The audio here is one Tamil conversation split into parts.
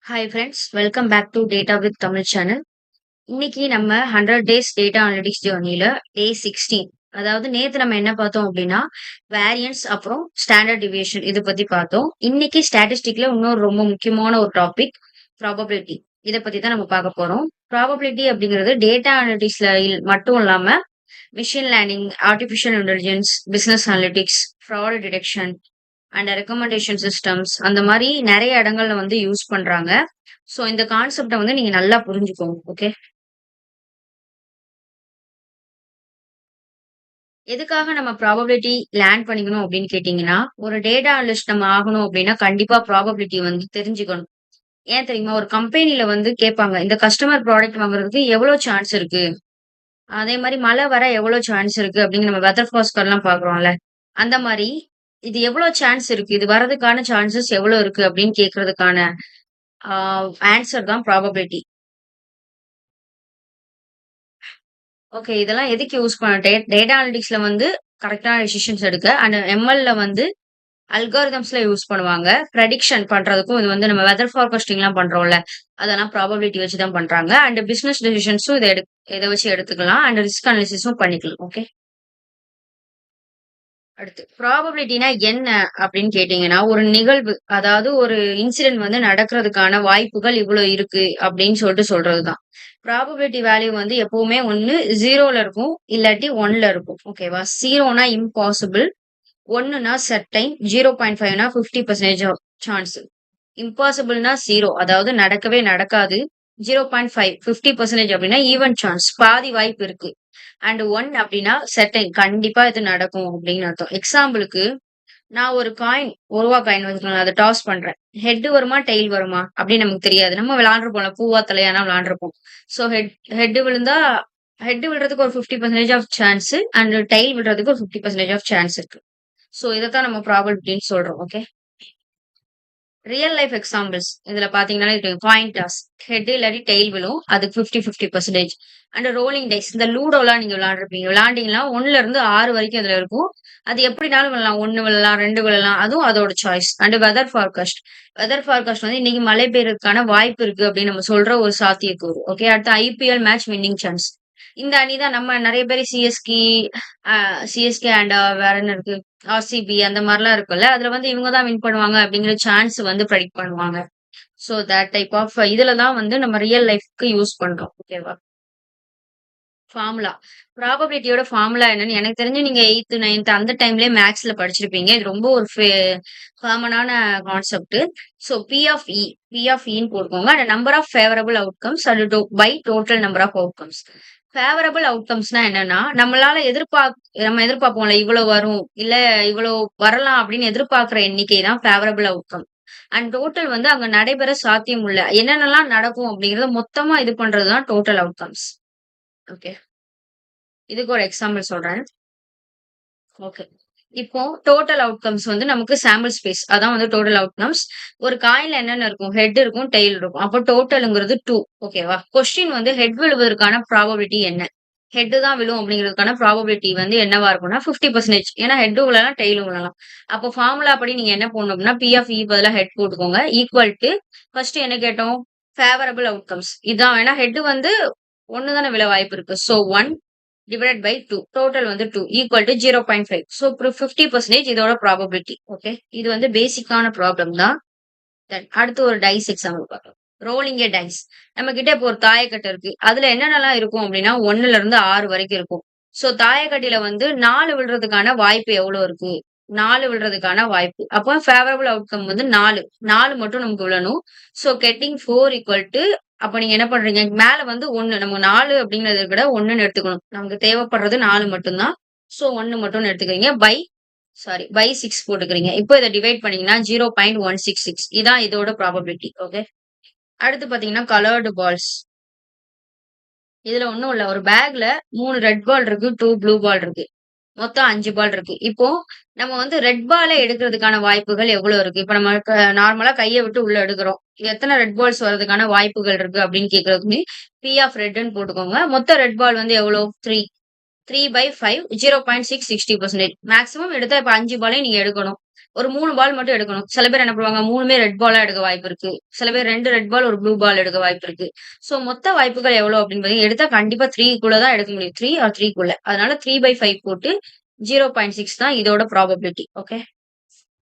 Hi friends, welcome back to data with Tamil channel. இன்னைக்கு நம்ம 100 டேஸ் டேட்டா அனலிட்டிக்ஸ் ஜேர்னில டே 16. அதாவது நேத்து நம்ம என்ன பார்த்தோம் அப்படின்னா, வேரியன்ஸ் அப்புறம் ஸ்டாண்டர்ட் டிவியேஷன் இத பத்தி பார்த்தோம். இன்னைக்கு ஸ்டாட்டிஸ்டிக்ல இன்னொரு ரொம்ப முக்கியமான ஒரு டாபிக் ப்ராபபிலிட்டி. இத பத்தி தான் நம்ம பார்க்க போறோம். ப்ராபபிலிட்டி அப்படிங்கிறது டேட்டா அனலிட்டிக்ஸ்ல மட்டும் இல்லாம machine learning, artificial intelligence, business analytics, fraud detection and recommendation systems அந்த மாரி நெறைய இடங்கள்ல வந்து யூஸ் பண்றாங்க. சோ இந்த கான்செப்ட்ட வந்து நீங்க நல்லா புரிஞ்சுக்கோங்க. ஓகே. எதுக்காக நம்ம ப்ராபபிலிட்டி லேர்ன் பண்ணிக்கணும் அப்படின்னு கேட்டீங்கன்னா, ஒரு டேட்டா அனலிஸ்ட் நம்ம ஆகணும் அப்படின்னா, கண்டிப்பா ப்ராபபிலிட்டி வந்து தெரிஞ்சுக்கணும். ஏன் தெரியுமா? ஒரு கம்பெனில வந்து கேட்பாங்க. இந்த கஸ்டமர் ப்ராடக்ட் வாங்குறதுக்கு எவ்வளோ சான்ஸ் இருக்கு? அதே மாரி மழை வர எவ்வளோ சான்ஸ் இருக்கு? அப்படின்னு நம்ம வெதர் ஃபார்காஸ்ட்லாம் பார்க்குறோம்ல. அந்த மாரி இது எவ்வளோ சான்ஸ் இருக்கு? இது வரதுக்கான சான்சஸ் எவ்வளோ இருக்கு? அப்படின்னு கேட்கறதுக்கான ஆ ஆன்சர் தான் ப்ராபபிலிட்டி. ஓகே. இதெல்லாம் எதுக்கு யூஸ் பண்ண டேட்டா அனலிட்டிக்ஸ்ல வந்து கரெக்ட்டான டிசிஷன்ஸ் எடுக்க அண்ட் எம்எல்ல வந்து அல்காரிதம்ஸ்ல யூஸ் பண்ணுவாங்க. பிரடிக்ஷன் பண்றதுக்கும் இது வந்து நம்ம வெதர் ஃபார்காஸ்டிங்லாம் பண்றோம்ல, அதெல்லாம் ப்ராபபிலிட்டி வச்சு தான் பண்றாங்க. அண்ட் பிசினஸ் டெசிஷன்ஸும் இத வச்சு எடுத்துக்கலாம். அண்ட் ரிஸ்க் அனாலிசிஸும் பண்ணிக்கலாம். ஓகே. அடுத்து ப்ராபபிலிட்டினா என்ன அப்படின்னு கேட்டீங்கன்னா, ஒரு நிகழ்வு அதாவது ஒரு இன்சிடென்ட் வந்து நடக்கிறதுக்கான வாய்ப்புகள் இவ்வளோ இருக்கு அப்படின்னு சொல்றதுதான். ப்ராபபிலிட்டி வேல்யூ வந்து எப்பவுமே ஒண்ணு 0ல இருக்கும். இல்லாட்டி 1ல இருக்கும். ஓகேவா? 0னா இம்பாசிபிள். 1னா செர்டைன். 0.5னா 50% ஆஃப் சான்ஸ். இம்பாசிபிள்னா 0 அதாவது நடக்கவே நடக்காது. 0.5 50% அப்படின்னா ஈவன் சான்ஸ் பாதி வாய்ப்பு இருக்கு. அண்ட் 1 அப்படின்னா செர்டைன் கண்டிப்பா இது நடக்கும் அப்படின்னு அர்த்தம். எக்ஸாம்பிளுக்கு நான் ஒரு காயின் ரூ. 1 காயின் வச்சுக்கோங்களேன். அத டாஸ் பண்றேன். ஹெட் வருமா? டெயில் வருமா? அப்படின்னு நமக்கு தெரியாது. நம்ம விளையாண்டுருப்போம்ல. பூவா தலையானா விளையாண்டுருப்போம். சோ ஹெட் விழுந்தா ஹெட் விழுறதுக்கு ஒரு 50% ஆஃப் சான்ஸ் அண்ட் டெயில் விழுறதுக்கு ஒரு 50% ஆஃப் சான்ஸ் இருக்கு. சோ இதத்தான் நம்ம ப்ராபபிலிட்டின்னு சொல்றோம். ஓகே. ரியல் லைஃப் எக்ஸாம்பிள்ஸ் இதுல பாத்தீங்கன்னா தெரியும். காயின் டாஸ் ஹெட் இல்லாட்டி டெயில் விழும். அதுக்கு 50-50%. அண்ட் ரோலிங் டைஸ் இந்த லூடோலாம் நீங்க விளையாண்டுருப்பீங்க. விளையாண்டீங்கன்னா 1ல இருந்து 6 வரைக்கும் அதுல இருக்கும். அது எப்படினாலும் விழலாம். 1 விழலாம், 2 விழலாம். அதுவும் அதோட choice. And weather forecast. Weather forecast வந்து இன்னைக்கு மழை பெய்யறதுக்கான வாய்ப்பு இருக்கு அப்படின்னு நம்ம சொல்ற ஒரு சாத்தியக்கூறு. ஓகே. அடுத்து ஐபிஎல் மேட்ச் வின்னிங் சான்ஸ். இந்த அணி தான் நம்ம நெறைய பேர் சிஎஸ்கே அண்ட் வேற என்ன இருக்கு? ஆர்சிபி அந்த மாரிலாம் இருக்குல்ல. அதுல வந்து இவங்க தான் வின் பண்ணுவாங்க அப்படிங்கிற சான்ஸ் வந்து பிரெடிக்ட் பண்ணுவாங்க. சோ தட் டைப் ஆஃப் இதுல தான் வந்து நம்ம ரியல் லைஃப்க்கு யூஸ் பண்றோம். ஓகேவா? ஃபார்முலா. ப்ராபபிலிட்டியோட ஃபார்முலா என்னன்னு எனக்கு தெரிஞ்சு நீங்க 8த், 9த் அந்த டைம்லயே மேத்ஸ்ல படிச்சிருப்பீங்க. இது ரொம்ப ஒரு காமனான கான்செப்ட். சோ பி ஆஃப் இன்னு போட்டுக்கோங்க. And number of favourable outcomes அது by total number of outcomes. Favourable அவுட்கம்ஸ்னா என்னன்னா, நம்ம எதிர்பார்ப்போம்ல இவ்வளோ வரும், இல்ல இவ்வளோ வரலாம் அப்படின்னு எதிர்பார்க்கிற எண்ணிக்கை தான் ஃபேவரபிள் அவுட்கம். அண்ட் டோட்டல் வந்து அங்க நடைபெற சாத்தியம் உள்ள என்னென்னலாம் நடக்கும் அப்படிங்கிறத மொத்தமா இது பண்றது தான் டோட்டல் அவுட்கம்ஸ். ஓகே. இதுக்கு ஒரு எக்ஸாம்பிள் சொல்றேன். ஓகே. இப்போ டோட்டல் அவுட்கம்ஸ் வந்து நமக்கு சாம்பிள் ஸ்பேஸ். அதான் வந்து டோட்டல் அவுட்கம்ஸ். ஒரு காயின்ல என்னென்ன இருக்கும்? ஹெட் இருக்கும், டெயில் இருக்கும். அப்போ டோட்டல்ங்கிறது 2. ஓகேவா? கொஸ்டின் வந்து ஹெட் விழுவதற்கான ப்ராபபிலிட்டி என்ன? ஹெட் தான் விழும் அப்படிங்கிறதுக்கான ப்ராபபிலிட்டி வந்து என்னவா இருக்கும்னா 50%. ஏன்னா ஹெட்டும் விழலாம், டெயிலும் விழலாம். அப்போ ஃபார்முலா படி நீங்க என்ன போடணும் அப்படின்னா, பி ஆஃப் இ பதிலா ஹெட் போட்டுக்கோங்க. ஈக்குவல் டூ ஃபர்ஸ்ட் என்ன கேட்டோம்? Favourable outcomes. இதான் ஏன்னா ஹெட் வந்து 1 தானே விழ வாய்ப்பு இருக்கு. So 1 divided by 2. டோட்டல் வந்து 2 ஈக்குவல் டூ 0.5. சோ 50% இதோட ப்ராபபிலிட்டி. ஓகே. இது வந்து பேசிக்கான ப்ராப்ளம் தான். தென் அடுத்து ஒரு டைஸ் எக்ஸாம்பிள் பார்க்கலாம். ரோலிங் எ டைஸ். நம்ம கிட்ட இப்போ ஒரு தாயக்கட்டை இருக்கு. அதுல என்னென்னலாம் இருக்கும் அப்படின்னா 1ல இருந்து 6 வரைக்கும் இருக்கும். சோ தாயக்கட்டையில வந்து 4 விழுறதுக்கான வாய்ப்பு எவ்வளோ இருக்கு? 4 விழுறதுக்கான வாய்ப்பு. அப்போ ஃபேவரபிள் அவுட்கம் வந்து 4. 4 மட்டும் நமக்கு விழணும். சோ கெட்டிங் 4 ஈக்குவல் டூ அப்ப நீங்க என்ன பண்றீங்க? மேல வந்து 1 நம்ம 4 அப்படிங்கிறத விட 1ன்னு எடுத்துக்கணும். நமக்கு தேவைப்படுறது 4 மட்டும் தான். சோ 1 மட்டும்னு எடுத்துக்கிறீங்க. பை 6 போட்டுக்கிறீங்க. இப்போ இத டிவைட் பண்ணீங்கன்னா 0.166 இதான் இதோட ப்ராபபிலிட்டி. ஓகே. அடுத்து பார்த்தீங்கன்னா கலர்டு பால்ஸ். இதுல ஒண்ணும் இல்ல. ஒரு பேக்ல 3 ரெட் பால் இருக்கு, 2 ப்ளூ பால் இருக்கு. மொத்தம் 5 பால் இருக்கு. இப்போ நம்ம வந்து ரெட் பால எடுக்கிறதுக்கான வாய்ப்புகள் எவ்வளோ இருக்கு? இப்ப நம்ம நார்மலா கைய விட்டு உள்ள எடுக்கிறோம். எத்தன ரெட் பால்ஸ் வரதுக்கான வாய்ப்புகள் இருக்கு அப்படின்னு கேட்கறதுக்கு பி ஆஃப் ரெட்ன்னு போட்டுக்கோங்க. மொத்த ரெட் பால் வந்து எவ்வளோ? 3 பை 5 0.6 60%. மேக்ஸிமம் எடுத்தா இப்ப 5 பாலையும் நீங்க எடுக்கணும். ஒரு 3 பால் மட்டும் எடுக்கணும். சில பேர் என்ன பண்ணுவாங்க 3மே ரெட் பாலா எடுக்க வாய்ப்பு இருக்கு. சில பேர் 2 ரெட் பால், 1 ப்ளூ பால் எடுக்க வாய்ப்பு இருக்கு. சோ மொத்த வாய்ப்புகள் எவ்வளோ அப்படின்னு பார்த்தீங்கன்னா, எடுத்தா கண்டிப்பா 3க்குள்ள தான் எடுக்க முடியும். 3 ஆர் 3க்குள்ள. அதனால 3/5 போட்டு 0.6 தான் இதோட ப்ராபபிலிட்டி. ஓகே.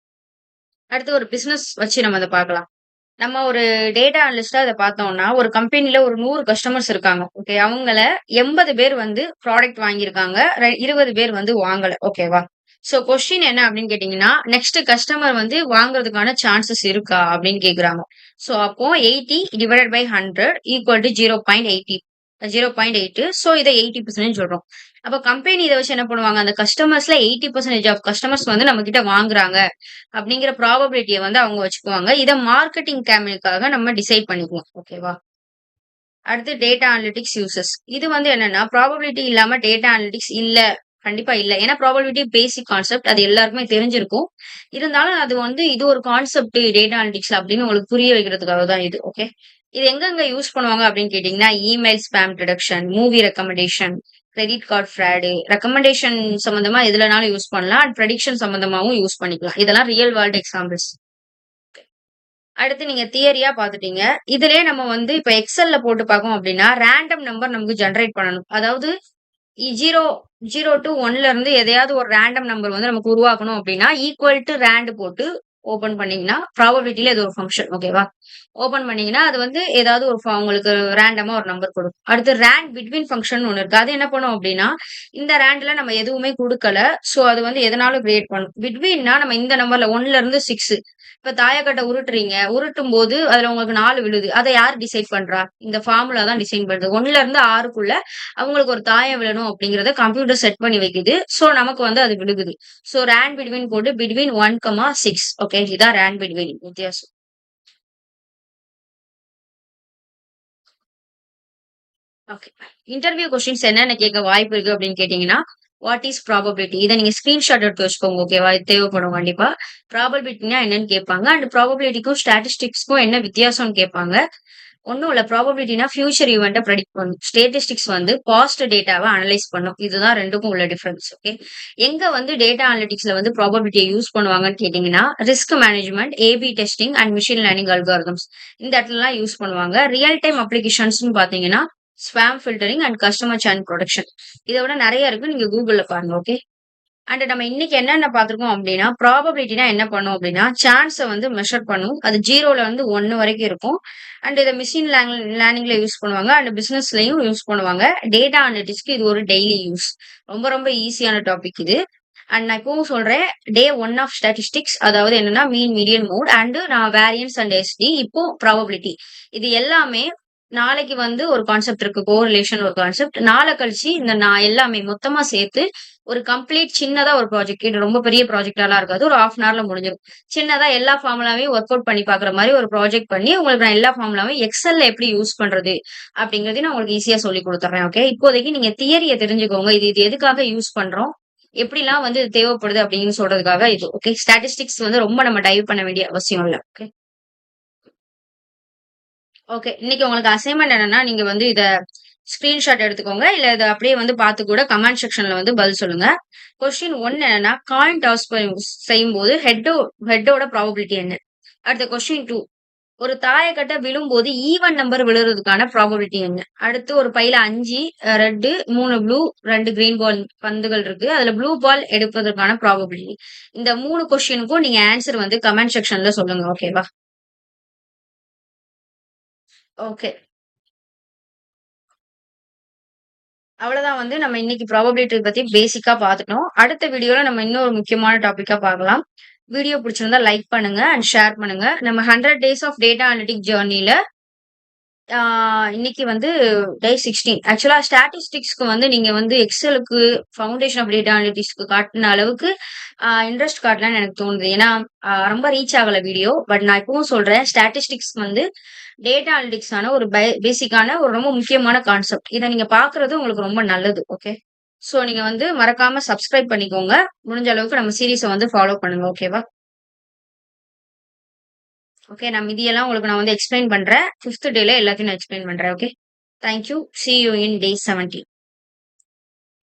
அடுத்து ஒரு பிசினஸ் வச்சு நம்ம அத பார்க்கலாம். நம்ம ஒரு டேட்டா அனலிஸ்ட்டா இத பார்த்தோம்னா, ஒரு கம்பெனில ஒரு 100 கஸ்டமர்ஸ் இருக்காங்க. ஓகே. அவங்கள 80 பேர் வந்து ப்ராடக்ட் வாங்கியிருக்காங்க. 20 பேர் வந்து வாங்கல. ஓகேவா? சோ கொஸ்டின் என்ன அப்படின்னு கேட்டீங்கன்னா, நெக்ஸ்ட் கஸ்டமர் வந்து வாங்குறதுக்கான சான்சஸ் இருக்கா? அப்படின்னு கேட்குறாங்க. சோ அப்போ 80 divided by 100 equal to 0.80 0.8 so இத 80% சொல்றோம். அப்ப கம்பெனி இத வச்சு என்ன பண்ணுவாங்க? அந்த கஸ்டமர்ஸ்ல 80% ஆஃப் கஸ்டமர்ஸ் வந்து நம்ம கிட்ட வாங்குறாங்க. அப்படிங்கிற ப்ராபபிலிட்டிய வந்து அவங்க வச்சுக்குவாங்க. இத மார்க்கெட்டிங் கேம்பெயின்க்காக நம்ம டிசைட் பண்ணிக்குவோம். ஓகேவா? அடுத்து டேட்டா அனலிட்டிக்ஸ் யூசஸ். இது வந்து என்னன்னா, ப்ராபபிலிட்டி இல்லாம டேட்டா அனலிட்டிக்ஸ் இல்ல. கண்டிப்பா இல்ல. ஏன்னா ப்ராபபிலிட்டி பேசிக் கான்செப்ட். அது எல்லாருக்குமே தெரிஞ்சிருக்கும். இருந்தாலும் அது வந்து இது ஒரு கான்செப்ட் டேட்டா அனலிட்டிக்ஸ்ல அப்படின்னு உங்களுக்கு புரிய வைக்கிறதுக்காக தான் இது. ஓகே. இது எங்கெங்க யூஸ் பண்ணுவாங்க அப்படின்னு கேட்டீங்கன்னா, email spam detection, movie recommendation, credit card fraud, recommendation சம்பந்தமா எதுலனாலும் யூஸ் பண்ணலாம். அண்ட் ப்ரெடிக்ஷன் சம்பந்தமாவும் யூஸ் பண்ணிக்கலாம். இதெல்லாம் ரியல் வேர்ல்ட் எக்ஸாம்பிள்ஸ். அடுத்து நீங்க தியரியா பார்த்துட்டீங்க. இதுலயே நம்ம வந்து இப்ப எக்ஸெல்ல போட்டு பார்க்கோம் அப்படின்னா, ரேண்டம் நம்பர் நமக்கு ஜெனரேட் பண்ணணும். அதாவது 0 0 டூ 1ல இருந்து எதையாவது ஒரு ரேண்டம் நம்பர் வந்து நமக்கு உருவாக்கணும் அப்படின்னா, ஈக்குவல் டூ ரேண்ட் போட்டு ஓப்பன் பண்ணீங்கன்னா, ப்ராபபிலிட்டில இது ஒரு ஃபங்ஷன். ஓகேவா? ஓப்பன் பண்ணீங்கன்னா, அது வந்து ஏதாவது ஒரு உங்களுக்கு ரேண்டமா ஒரு நம்பர் குடுக்கும். அடுத்து ரேண்ட் பிட்வீன் ஃபங்ஷன் ஒண்ணு இருக்கு. அது என்ன பண்ணும் அப்படின்னா, இந்த ரேண்ட்ல நம்ம எதுவுமே குடுக்கல. சோ அது வந்து எதனாலும் கிரியேட் பண்ணும். பிட்வீன்னா நம்ம இந்த நம்பர்ல 1ல இருந்து 6 இப்ப தாயக்கட்ட உருட்டுறீங்க. உருட்டும்போது அதுல உங்களுக்கு 4 விழுது. அத யார் டிசைட் பண்றா? இந்த ஃபார்முலா தான் டிசைன் பண்ணுது. 1ல இருந்து 6க்குள்ள அவங்களுக்கு ஒரு தாயம் விழணும் அப்படிங்கிறத கம்ப்யூட்டர் செட் பண்ணி வைக்குது. சோ நமக்கு வந்து அது விழுகுது. சோ ரேண்ட் பிட்வீன் போட்டு பிட்வீன் 1, 6 ஓகே. இதான் ரேண்ட் பிட்வீன் வித்தியாசம். ஓகே. இன்டர்வியூ கொஸ்டின்ஸ் என்னென்ன கேட்க வாய்ப்பு இருக்கு அப்படின்னு கேட்டீங்கன்னா, வாட் இஸ் ப்ராபபிலிட்டி? இத நீங்க ஸ்கிரீன்ஷாட் எடுத்து வச்சுக்கோங்க. ஓகேவா? இது தேவைப்படும் கண்டிப்பா. ப்ராபபிலிட்டினா என்னன்னு கேட்பாங்க. அண்ட் ப்ராபபிலிட்டிக்கும் ஸ்டாட்டிஸ்டிக்ஸ்க்கும் என்ன வித்தியாசம்னு கேட்பாங்க. ஒண்ணும் இல்ல. ப்ராபபிலிட்டினா ஃபியூச்சர் ஈவென்ட்ட பிரெடிக்ட் பண்ணும். ஸ்டாட்டிஸ்டிக்ஸ் வந்து பாஸ்ட் டேட்டாவ அனலைஸ் பண்ணும். இதுதான் 2க்கும் உள்ள டிஃபரன்ஸ். ஓகே. எங்க வந்து டேட்டா அனலிட்டிக்ஸ்ல வந்து ப்ராபபிலிட்டிய யூஸ் பண்ணுவாங்கன்னு கேட்டீங்கன்னா, risk management, AB testing and machine learning algorithms இந்த இடத்துலலாம் யூஸ் பண்ணுவாங்க. ரியல் டைம் அப்ளிகேஷன்ஸ்ன்னு பார்த்தீங்கன்னா, spam filtering and customer churn protection. இத விட நெறைய இருக்கு. நீங்க Googleல பாருங்க. ஓகே. அண்ட் நம்ம இன்னைக்கு என்னென்ன பார்த்திருக்கோம் அப்படின்னா, ப்ராபபிலிட்டினா என்ன பண்ணும் அப்படின்னா, சான்ஸ வந்து மெஷர் பண்ணும். அது 0ல இருந்து 1 வரைக்கும் இருக்கும். அண்ட் இத மிஷின் லேர்னிங்ல யூஸ் பண்ணுவாங்க. அண்ட் பிசினஸ்லயும் யூஸ் பண்ணுவாங்க. டேட்டா அனலிட்டிக்ஸ்க்கு இது ஒரு டெய்லி யூஸ். ரொம்ப ரொம்ப ஈஸியான டாபிக் இது. அண்ட் நான் இப்பவும் சொல்றேன், டே 1 ஆஃப் ஸ்டாட்டிஸ்டிக்ஸ் அதாவது என்னன்னா மீன், மீடியன், மோட் அண்ட் நான் வேரியன்ஸ் அண்ட் எஸ்டி இப்போ ப்ராபபிலிட்டி. இது எல்லாமே நாளைக்கு வந்து ஒரு கான்செப்ட் இருக்கு. கோரிலேஷன் ஒரு கான்செப்ட். நாள கழிச்சு இந்த நான் எல்லாமே மொத்தமா சேர்த்து ஒரு கம்ப்ளீட் சின்னதா ஒரு ப்ராஜெக்ட். இது ரொம்ப பெரிய ப்ராஜெக்ட்டாலாம் இருக்காது. ஒரு 1/2 அன் ஹவர்ல முடிஞ்சிரும். சின்னதா எல்லா ஃபார்முலாவையும் ஒர்க் அவுட் பண்ணி பார்க்குற மாரி ஒரு ப்ராஜெக்ட் பண்ணி, உங்களுக்கு நான் எல்லா ஃபார்முலாவையும் எக்ஸெல்ல எப்படி யூஸ் பண்றது? அப்படிங்கிறதையும் நான் உங்களுக்கு ஈஸியா சொல்லிக் குடுத்துர்றேன். ஓகே. இப்போதைக்கு நீங்க தியரிய தெரிஞ்சுக்கோங்க. இது இது எதுக்காக யூஸ் பண்றோம்? எப்படிலாம் வந்து இது தேவைப்படுது அப்படின்னு சொல்றதுக்காக இது. ஓகே. ஸ்டாட்டிஸ்டிக்ஸ் வந்து ரொம்ப நம்ம டைவ் பண்ண வேண்டிய அவசியம் இல்ல. ஓகே. ஓகே. இன்னைக்கு உங்களுக்கு அசைன்மென்ட் என்னன்னா, நீங்க வந்து இத ஸ்கிரீன்ஷாட் எடுத்துக்கோங்க. இல்ல இத அப்படியே வந்து பார்த்து கூட கமெண்ட் செக்ஷன்ல வந்து பதில் சொல்லுங்க. கொஸ்டின் 1 என்னன்னா, காயின் டாஸ் செய்யும்போது ஹெட்டோட ப்ராபபிலிட்டி என்ன? அடுத்த கொஸ்டின் 2 ஒரு தாயக்கட்ட விழும்போது ஈவன் நம்பர் விழுறதுக்கான ப்ராபபிலிட்டி என்ன? அடுத்து ஒரு பையில 5 ரெட், 3 ப்ளூ, 2 கிரீன் பால் பந்துகள் இருக்கு. அதுல ப்ளூ பால் எடுப்பதற்கான ப்ராபபிலிட்டி. இந்த 3 கொஸ்டினுக்கும் நீங்க ஆன்சர் வந்து கமெண்ட் செக்ஷன்ல சொல்லுங்க. ஓகேவா? ஓகே. அவ்வளவுதான் வந்து நம்ம இன்னைக்கு ப்ராபபிலிட்டி பத்தி பேசிக்கா பார்த்துட்டோம். அடுத்த வீடியோல நம்ம இன்னொரு முக்கியமான டாபிக்கா பார்க்கலாம். வீடியோ பிடிச்சிருந்தா லைக் பண்ணுங்க அண்ட் ஷேர் பண்ணுங்க. நம்ம 100 டேஸ் ஆஃப் டேட்டா அனலிட்டிக் ஜர்னில ஆ இன்னைக்கு வந்து டே 16. ஆக்சுவலா ஸ்டாட்டிஸ்டிக்ஸ்க்கு வந்து நீங்க வந்து எக்ஸலுக்கு ஃபவுண்டேஷன் ஆஃப் டேட்டா அனலிட்டிக்ஸ்க்கு காட்டுன அளவுக்கு இன்ட்ரெஸ்ட் காட்டலன்னு எனக்கு தோணுது. ஏன்னா ரொம்ப ரீச் ஆகல வீடியோ. பட் நான் இப்பவும் சொல்றேன் ஸ்டாட்டிஸ்டிக்ஸ் வந்து டேட்டா அனலிட்டிக்ஸான ஒரு பேசிக்கான ஒரு ரொம்ப முக்கியமான கான்செப்ட். இத நீங்க பார்க்குறது உங்களுக்கு ரொம்ப நல்லது. ஓகே. சோ நீங்க வந்து மறக்காம சப்ஸ்கிரைப் பண்ணிக்கோங்க. முடிஞ்ச அளவுக்கு நம்ம சீரிஸ வந்து ஃபாலோ பண்ணுங்க. ஓகேவா? ஓகே. நான் மீதியெல்லாம் உங்களுக்கு நான் வந்து எக்ஸ்பிளைன் பண்றேன். 5த் டேல எல்லாத்தையும் நான் எக்ஸ்பிளைன் பண்றேன். Okay. Thank you. C you in day 17.